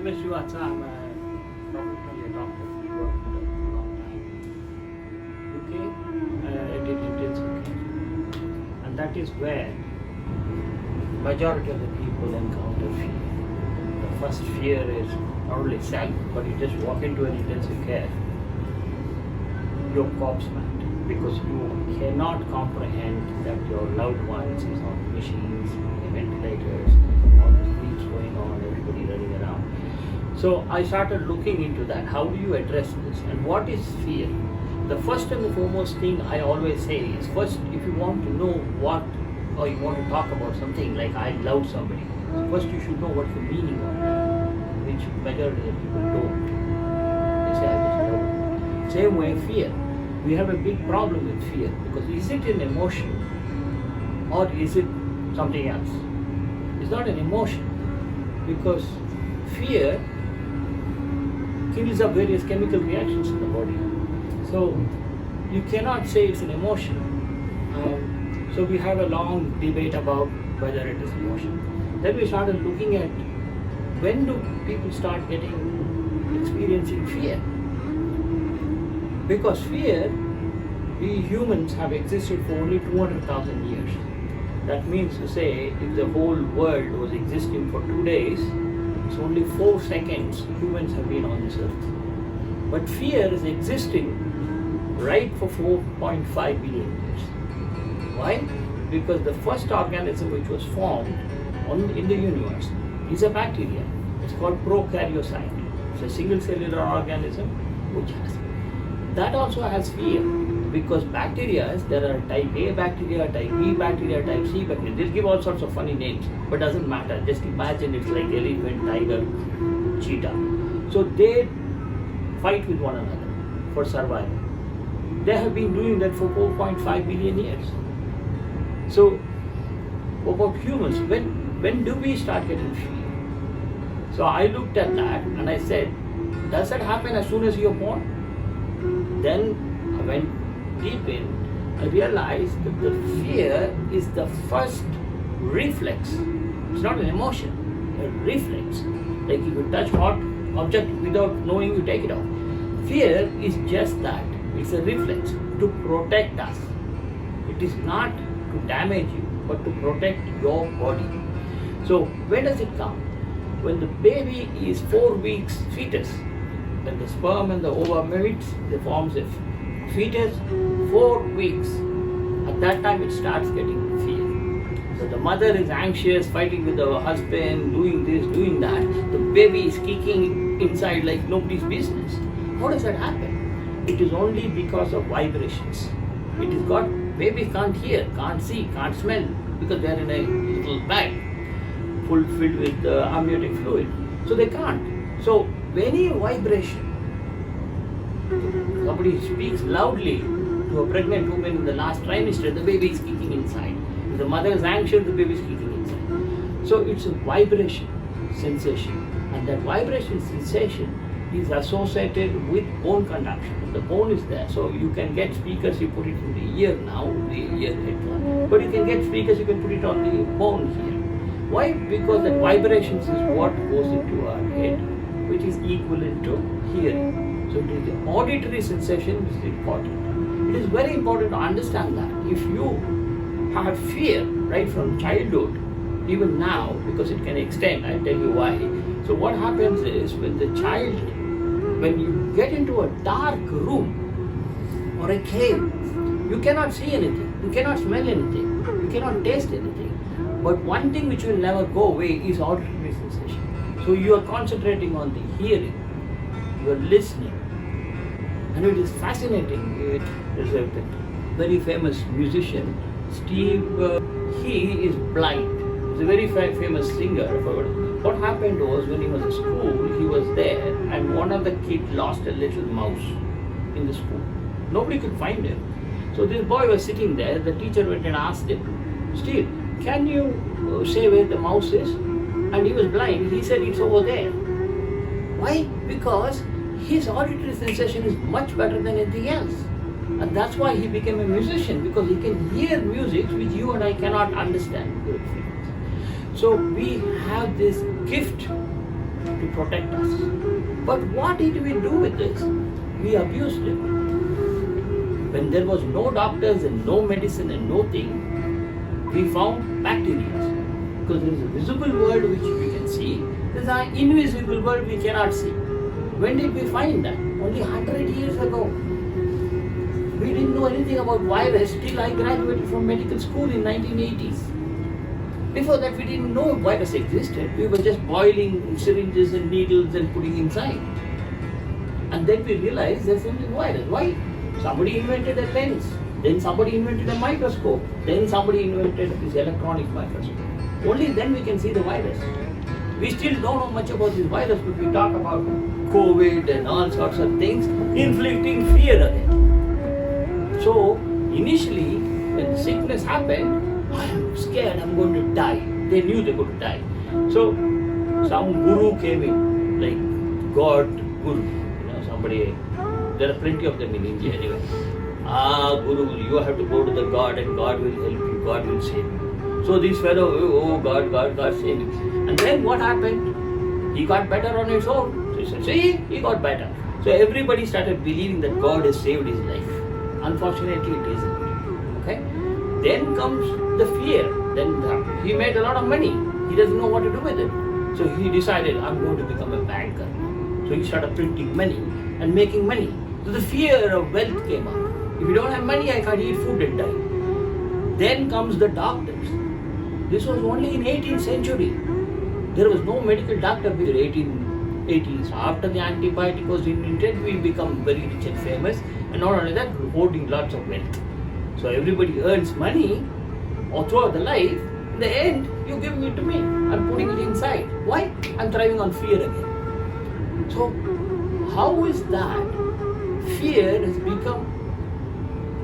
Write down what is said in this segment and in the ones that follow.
name is Srivatsa. I'm a professionally a doctor. Worked for a long time. UK, I did intensive care. And that is where majority of the people encounter fear. The first fear is not only self, but you just walk into an intensive care, you're gobsmacked because you cannot comprehend that your loved ones is on machines, ventilators, all the things going on, everybody running around. So I started looking into that. How do you address this? And what is fear? The first and the foremost thing I always say is, first, if you want to know what, or you want to talk about something like I love somebody, first you should know what's the meaning of that, which majority of people don't. They say, I just love it. Same way, fear. We have a big problem with fear because is it an emotion or is it something else? It's not an emotion because fear kills up various chemical reactions in the body. So you cannot say it's an emotion. So we have a long debate about whether it is emotion. Then we started looking at when do people start experiencing fear? Because fear, we humans have existed for only 200,000 years. That means to say, if the whole world was existing for 2 days, it's only 4 seconds humans have been on this earth. But fear is existing right for 4.5 billion years. Why? Because the first organism which was formed in the universe is a bacteria. It's called prokaryocyte. It's a single cellular organism which has. That also has fear because bacteria, there are type A bacteria, type B bacteria, type C bacteria. They'll give all sorts of funny names, but doesn't matter. Just imagine it's like elephant, tiger, cheetah. So they fight with one another for survival. They have been doing that for 4.5 billion years. So about humans, when do we start getting fear? So I looked at that and I said, does that happen as soon as you're born? Then I went deep in, I realized that the fear is the first reflex. It's not an emotion, a reflex. Like if you touch hot object without knowing, you take it off. Fear is just that. It's a reflex to protect us. It is not to damage you, but to protect your body. So when does it come? When the baby is 4 weeks fetus, then the sperm and the ova meets, they forms a fetus, 4 weeks. At that time it starts getting fear. So the mother is anxious, fighting with her husband, doing this, doing that. The baby is kicking inside like nobody's business. How does that happen? It is only because of vibrations. It is got, babies can't hear, can't see, can't smell because they are in a little bag filled with amniotic fluid. So they can't. So any vibration, somebody speaks loudly to a pregnant woman in the last trimester, the baby is kicking inside. If the mother is anxious, the baby is kicking inside. So it's a vibration sensation, and that vibration sensation is associated with bone conduction. The bone is there, so you can get speakers, you put it in the ear now, the ear headphone. But you can get speakers, you can put it on the bone here. Why? Because that vibrations is what goes into our head, which is equivalent to hearing. So it is the auditory sensation which is important. It is very important to understand that. If you have fear right from childhood, even now, because it can extend, I'll tell you why. So what happens is when the child, when you get into a dark room or a cave, you cannot see anything, you cannot smell anything, you cannot taste anything. But one thing which will never go away is auditory sensation. So you are concentrating on the hearing, you are listening. And it is fascinating. There's a very famous musician, Steve, he is blind. He's a very famous singer. What happened was when he was at school, he was there and one of the kids lost a little mouse in the school. Nobody could find him. So this boy was sitting there, the teacher went and asked him, Steve, can you say where the mouse is? And he was blind. He said it's over there. Why? Because his auditory sensation is much better than anything else. And that's why he became a musician, because he can hear music which you and I cannot understand. So we have this gift to to protect us. But what did we do with this? We abused it. When there was no doctors and no medicine and no thing, we found bacteria. Because there is a visible world which we can see, there is an invisible world we cannot see. When did we find that? Only 100 years ago. We didn't know anything about virus till I graduated from medical school in 1980s. Before that, we didn't know virus existed. We were just boiling syringes and needles and putting inside. And then we realized there's only virus. Why? Somebody invented a lens. Then somebody invented a microscope. Then somebody invented this electronic microscope. Only then we can see the virus. We still don't know much about this virus, but we talk about COVID and all sorts of things, inflicting fear again. So, initially, when the sickness happened, I'm scared, I'm going to die. They knew they were going to die. So, some guru came in, like God guru, somebody, there are plenty of them in India anyway. Guru, you have to go to the God and God will help you, God will save you. So this fellow, oh God, save me. And then what happened? He got better on his own. So he said, see, he got better. So everybody started believing that God has saved his life. Unfortunately, it isn't. Okay? Then comes the fear. Then he made a lot of money. He doesn't know what to do with it. So he decided, I'm going to become a banker. So he started printing money and making money. So the fear of wealth came up. If you don't have money, I can't eat food and die. Then comes the doctors. This was only in 18th century. There was no medical doctor before 1880s. After the antibiotic was invented, we become very rich and famous. And not only that, we're holding lots of wealth. So everybody earns money all throughout the life. In the end, you give it to me. I'm putting it inside. Why? I'm thriving on fear again. So how is that fear has become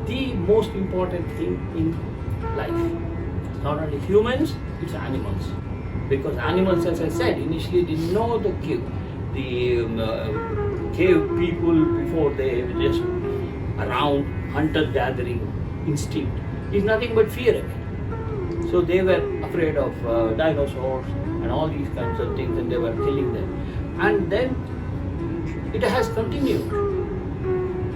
the most important thing in life? Not only humans, it's animals. Because animals, as I said, initially didn't know the cave. The cave people before, they were just around hunter-gathering instinct. It's nothing but fear again. So they were afraid of dinosaurs and all these kinds of things, and they were killing them. And then it has continued.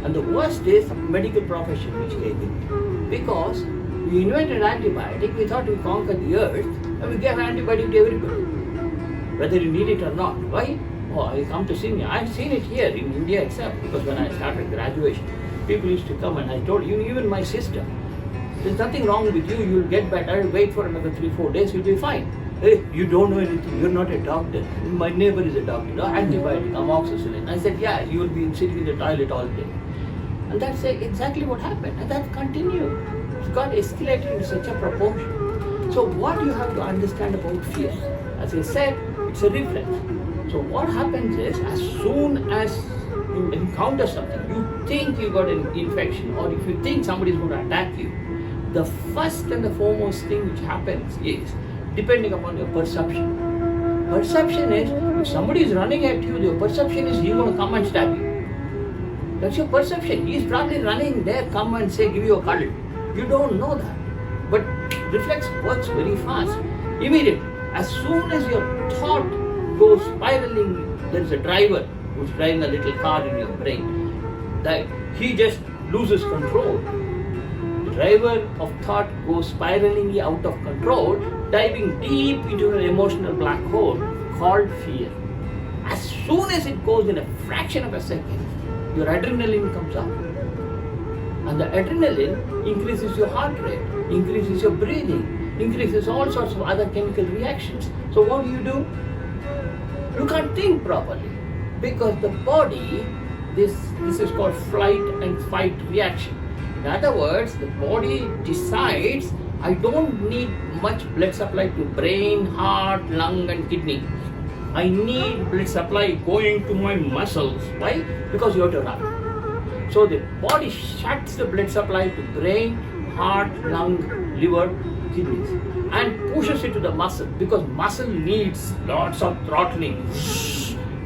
And the worst is medical profession which came in. Because we invented antibiotic, we thought we conquered the earth, and we gave antibiotic to everybody, whether you need it or not. Why? Oh, you come to see me. I've seen it here in India itself, because when I started graduation, people used to come and I told you, even my sister, there's nothing wrong with you, you'll get better, wait for another 3-4 days, you'll be fine. Hey, you don't know anything, you're not a doctor. My neighbor is a doctor, antibiotic, amoxicillin. I said, yeah, you will be sitting in the toilet all day. And that's exactly what happened, and that continued. It got escalated into such a proportion. So what you have to understand about fear, as I said, it's a reflex. So what happens is, as soon as you encounter something, you think you got an infection, or if you think somebody is going to attack you, the first and the foremost thing which happens is, depending upon your perception. Perception is, if somebody is running at you, your perception is he's going to come and stab you. That's your perception. He's probably running there, come and say, give you a cuddle. You don't know that. But reflex works very fast. Immediately, as soon as your thought goes spiraling, there is a driver who's driving a little car in your brain. That he just loses control. The driver of thought goes spiralingly out of control, diving deep into an emotional black hole called fear. As soon as it goes in a fraction of a second, your adrenaline comes up. And the adrenaline increases your heart rate, increases your breathing, increases all sorts of other chemical reactions. So what do? You can't think properly, because the body, this is called flight and fight reaction. In other words, the body decides, I don't need much blood supply to brain, heart, lung and kidney. I need blood supply going to my muscles. Why? Because you have to run. So the body shuts the blood supply to brain, heart, lung, liver, kidneys, and pushes it to the muscle, because muscle needs lots of throttling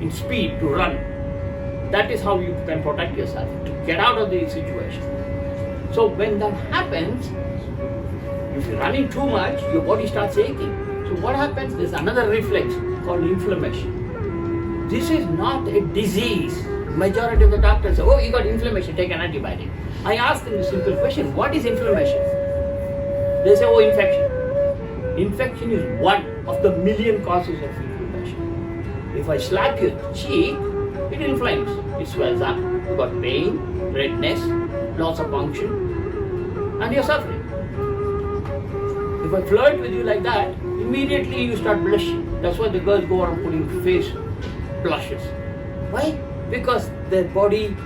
in speed to run. That is how you can protect yourself, to get out of the situation. So when that happens, if you're running too much, your body starts aching. So what happens? There's another reflex called inflammation. This is not a disease. Majority of the doctors say, oh, you got inflammation, take an antibiotic. I ask them a simple question, what is inflammation? They say, oh, infection. Infection is one of the million causes of inflammation. If I slap your cheek, it inflames. It swells up. You got pain, redness, loss of function, and you're suffering. If I flirt with you like that, immediately you start blushing. That's why the girls go around putting face blushes. Why? Because their body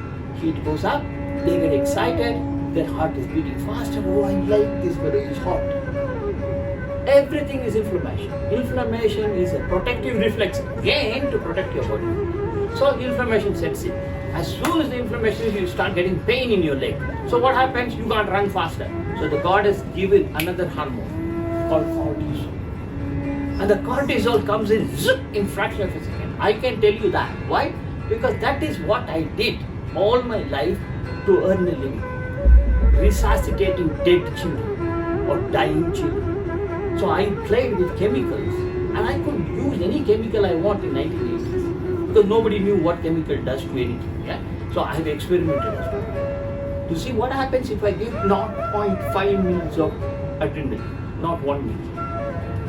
heat goes up, they get excited, their heart is beating faster. Oh, I like this fellow, he's hot. Everything is inflammation. Inflammation is a protective reflex, again to protect your body. So inflammation sets in. As soon as the inflammation is, you start getting pain in your leg. So what happens? You can't run faster. So the God has given another hormone called cortisol. And the cortisol comes in fraction of a second. I can tell you that. Why? Because that is what I did all my life to earn a living. Resuscitating dead children or dying children. So I played with chemicals and I could use any chemical I want in 1980s because nobody knew what chemical does to anything. Yeah? So I have experimented as well. To see what happens if I give 0.5 mils of adrenaline, not 1 mil.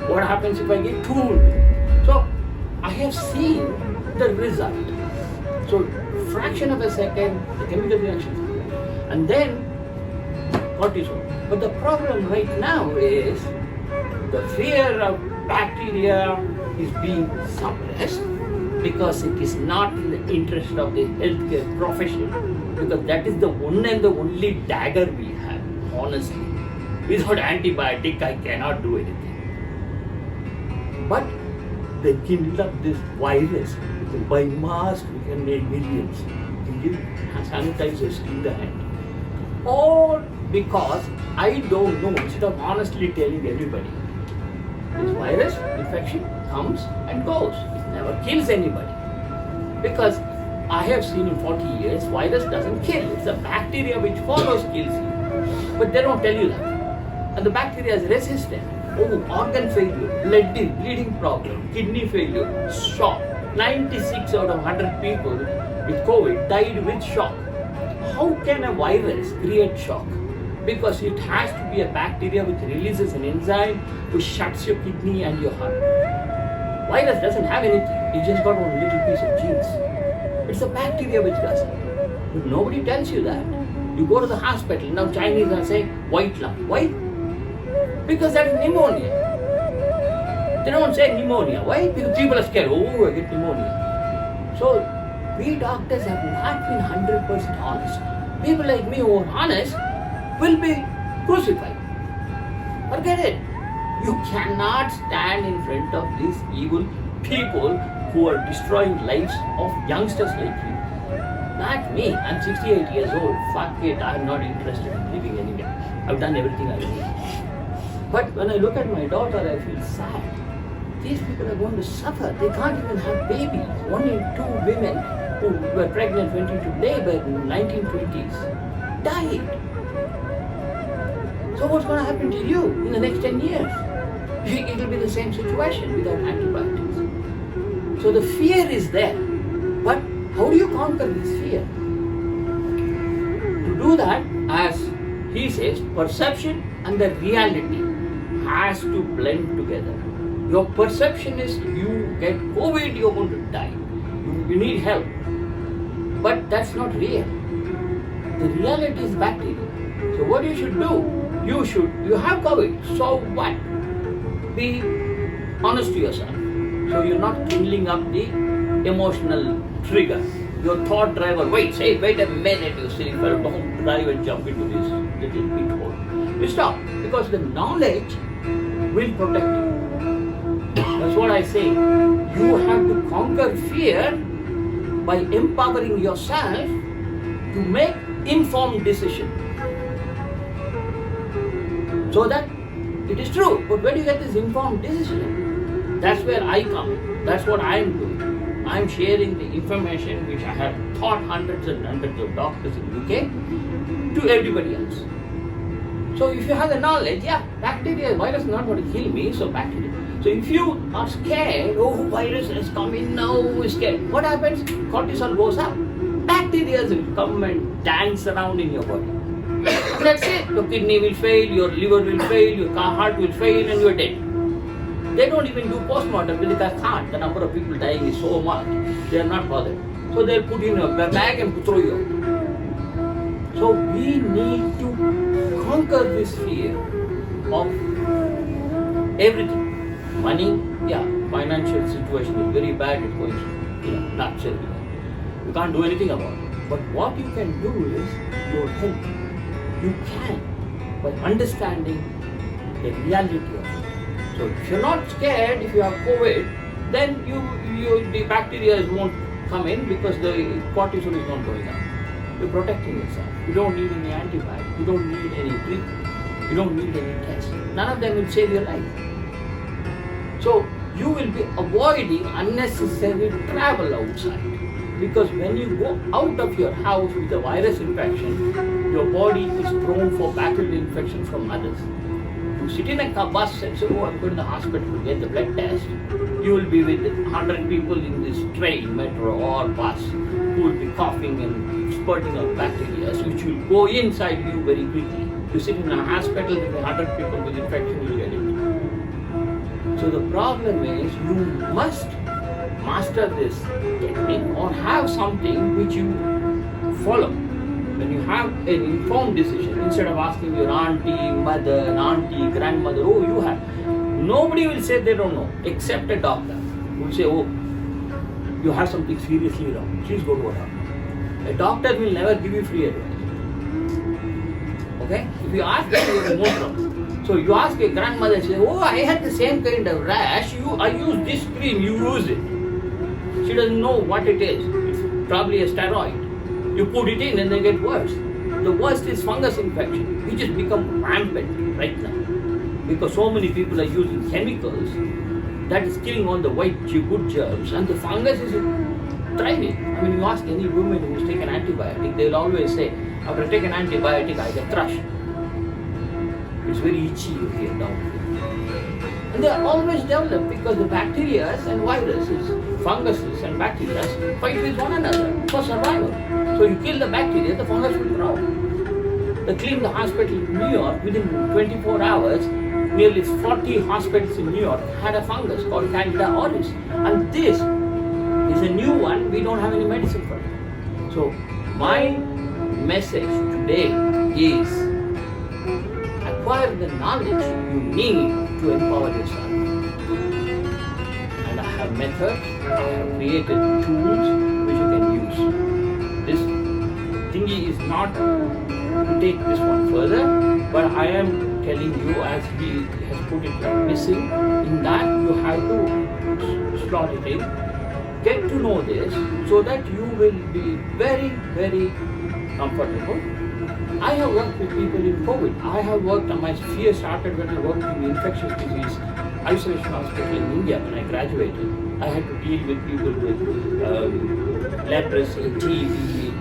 What happens if I give 2 mils? So I have seen the result. So fraction of a second, the chemical reactions, and then cortisol. But the problem right now is the fear of bacteria is being suppressed because it is not in the interest of the healthcare profession, because that is the one and the only dagger we have, honestly. Without antibiotic, I cannot do anything. But they kindle up this virus. By mass, we can make millions. We can give sanitizers in the hand. All because I don't know, instead of honestly telling everybody, this virus infection comes and goes. It never kills anybody. Because I have seen in 40 years, virus doesn't kill. It's the bacteria which follows kills you. But they don't tell you that. And the bacteria is resistant. Oh, organ failure, bleeding problem, kidney failure, shock. 96 out of 100 people with COVID died with shock. How can a virus create shock? Because it has to be a bacteria which releases an enzyme which shuts your kidney and your heart. Virus doesn't have anything. It just got one little piece of genes. It's a bacteria which does it. But nobody tells you that. You go to the hospital, now Chinese are saying white lung. Why? Because that's pneumonia. They don't say pneumonia. Why? Because people are scared. Oh, I get pneumonia. So, we doctors have not been 100% honest. People like me who are honest will be crucified. Forget it. You cannot stand in front of these evil people who are destroying lives of youngsters like you. Not me. I'm 68 years old. Fuck it. I'm not interested in living anywhere. I've done everything I can. But when I look at my daughter, I feel sad. These people are going to suffer. They can't even have babies. 1 in 2 women who were pregnant went into labor in the 1920s died. So what's going to happen to you in the next 10 years? It will be the same situation without antibiotics. So the fear is there. But how do you conquer this fear? To do that, as he says, perception and the reality has to blend together. Your perception is you get COVID, you're going to die. You need help. But that's not real. The reality is bacteria. So what you should do, you have COVID, so what? Be honest to yourself. So you're not kindling up the emotional trigger. Your thought driver, wait a minute, you silly fellow, don't drive and jump into this little pit hole. You stop, because the knowledge will protect you. That's what I say. You have to conquer fear by empowering yourself to make informed decisions. So that it is true. But where do you get this informed decision? That's where I come in. That's what I am doing. I am sharing the information which I have taught hundreds and hundreds of doctors in UK to everybody else. So if you have the knowledge, yeah, bacteria, virus is not going to kill me, so bacteria. So if you are scared, oh, virus has come in now, we're scared. What happens? Cortisol goes up. Bacteria will come and dance around in your body. And that's it. Your kidney will fail, your liver will fail, your heart will fail, and you're dead. They don't even do post-mortem because they can't. The number of people dying is so much. They are not bothered. So they'll put in a bag and throw you out. So we need to conquer this fear of everything. Money, financial situation is very bad. It goes, nuts everywhere. You can't do anything about it. But what you can do is your health. You can by understanding the reality of it. So if you're not scared, if you have COVID, then the bacteria won't come in because the cortisol is not going up. You're protecting yourself. You don't need any antibiotics. You don't need any treatment. You don't need any tests. None of them will save your life. So you will be avoiding unnecessary travel outside. Because when you go out of your house with a virus infection, your body is prone for bacterial infection from others. You sit in a bus and say, I'm going to the hospital to get the blood test. You will be with 100 people in this train, metro or bus who will be coughing and spurting out bacteria, which will go inside you very quickly. You sit in a hospital with 100 people with infection, you will get it. So the problem is you must master this technique or have something which you follow. When you have an informed decision, instead of asking your auntie, grandmother, you have. Nobody will say they don't know, except a doctor who will say, you have something seriously wrong. Please go to a doctor. A doctor will never give you free advice. Okay? If you ask them, you are most wrong. So you ask a grandmother, say, I had the same kind of rash. I use this cream, you use it. She doesn't know what it is. It's probably a steroid. You put it in and they get worse. The worst is fungus infection, which has become rampant right now. Because so many people are using chemicals that is killing all the good germs, and the fungus is thriving. I mean, you ask any woman who's taken antibiotic, they'll always say, after I take an antibiotic, I get thrush. It's very itchy here down here. And they are always developed because the bacteria and viruses, funguses and bacteria fight with one another for survival. So you kill the bacteria, the fungus will grow. They cleaned the hospital in New York. Within 24 hours, nearly 40 hospitals in New York had a fungus called Candida auris. And this is a new one. We don't have any medicine for it. So my message today is acquire the knowledge you need to empower yourself. And I have methods, I have created tools which you can use. This thingy is not to take this one further, but I am telling you, as he has put it, missing, in that you have to slot it in, get to know this so that you will be very, very comfortable. I have worked with people in COVID. I have worked, my fear started when I worked in the infectious disease isolation hospital in India when I graduated. I had to deal with people with leprosy, TB,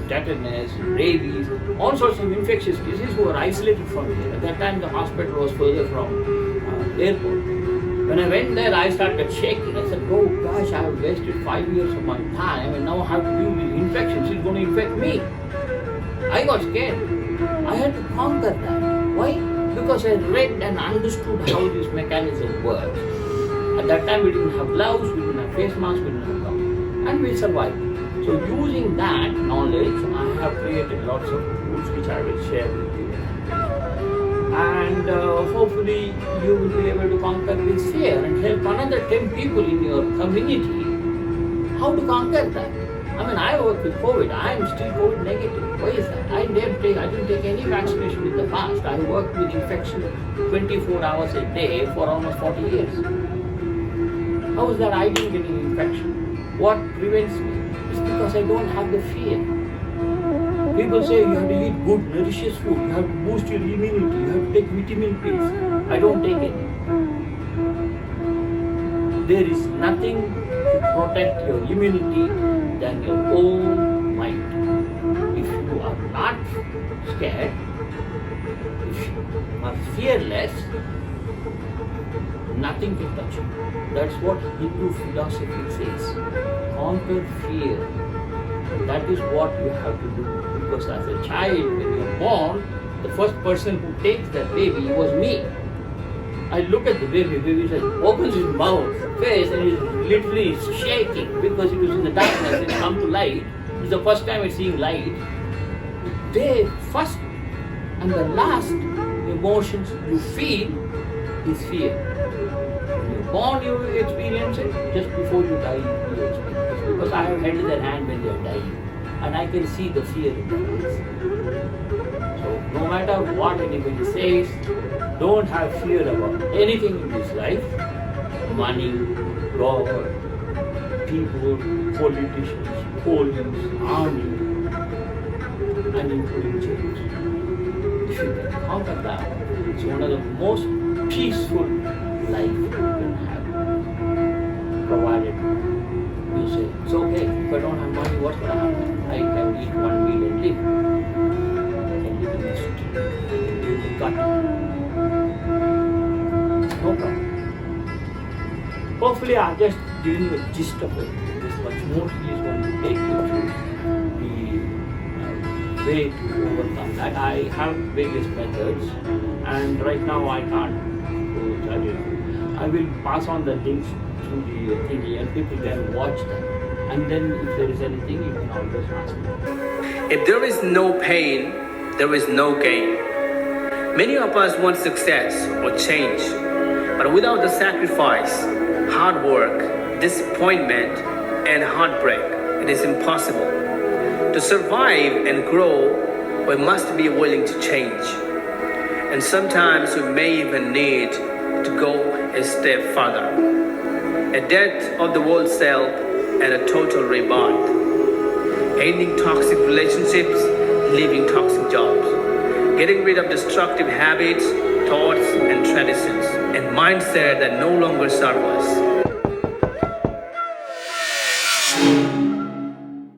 tetanus, rabies, all sorts of infectious diseases who were isolated from here. At that time, the hospital was further from airport. When I went there, I started shaking. I said, oh gosh, I have wasted 5 years of my time and now I have to deal with infections. It's going to infect me. I got scared. I had to conquer that. Why? Because I read and understood how this mechanism works. At that time, we didn't have gloves, we didn't have face masks, we didn't have gloves. And we survived. So using that knowledge, I have created lots of tools which I will share with you. And hopefully you will be able to conquer this fear and help another 10 people in your community how to conquer that. I mean, I work with COVID. I am still COVID negative. Why is that? I didn't take any vaccination in the past. I worked with infection 24 hours a day for almost 40 years. How is that I didn't get any infection? What prevents me? It's because I don't have the fear. People say you have to eat good, nutritious food. You have to boost your immunity. You have to take vitamin pills. I don't take it. There is nothing to protect your immunity than your own mind. If you are not scared, if you are fearless, nothing can touch you. That's what Hindu philosophy says. Conquer fear. That is what you have to do. Because as a child, when you are born, the first person who takes that baby was me. I look at the baby opens his mouth, face, and he's literally shaking because he was in the darkness and come to light. It's the first time it's seeing light. The first and the last emotions you feel is fear. When you're born, you experience it. Just before you die, you experience it. Because I have held their hand when they are dying. And I can see the fear in their eyes. So no matter what anybody says, don't have fear about anything in this life. Money, God, people, politicians, police, army, and including children. If you can conquer that, it's one of the most peaceful life you can have. Provided you say, it's okay, if I don't have money, what's going to happen? I can eat one meal and live. I can live in the street. I can live in the gutter. No problem. Hopefully, I've just given you a gist of it. This much more he is going to take you through the way to overcome that. I have various methods, and right now I can't go tell you. I will pass on the links to the thingy, and people can watch them. And then, if there is anything, you can always ask me. If there is no pain, there is no gain. Many of us want success or change, but without the sacrifice, hard work, disappointment, and heartbreak, it is impossible. To survive and grow, we must be willing to change. And sometimes we may even need to go a step further. A death of the old self and a total rebirth. Ending toxic relationships, leaving toxic jobs. Getting rid of destructive habits, thoughts, and traditions, and mindset that no longer serve us.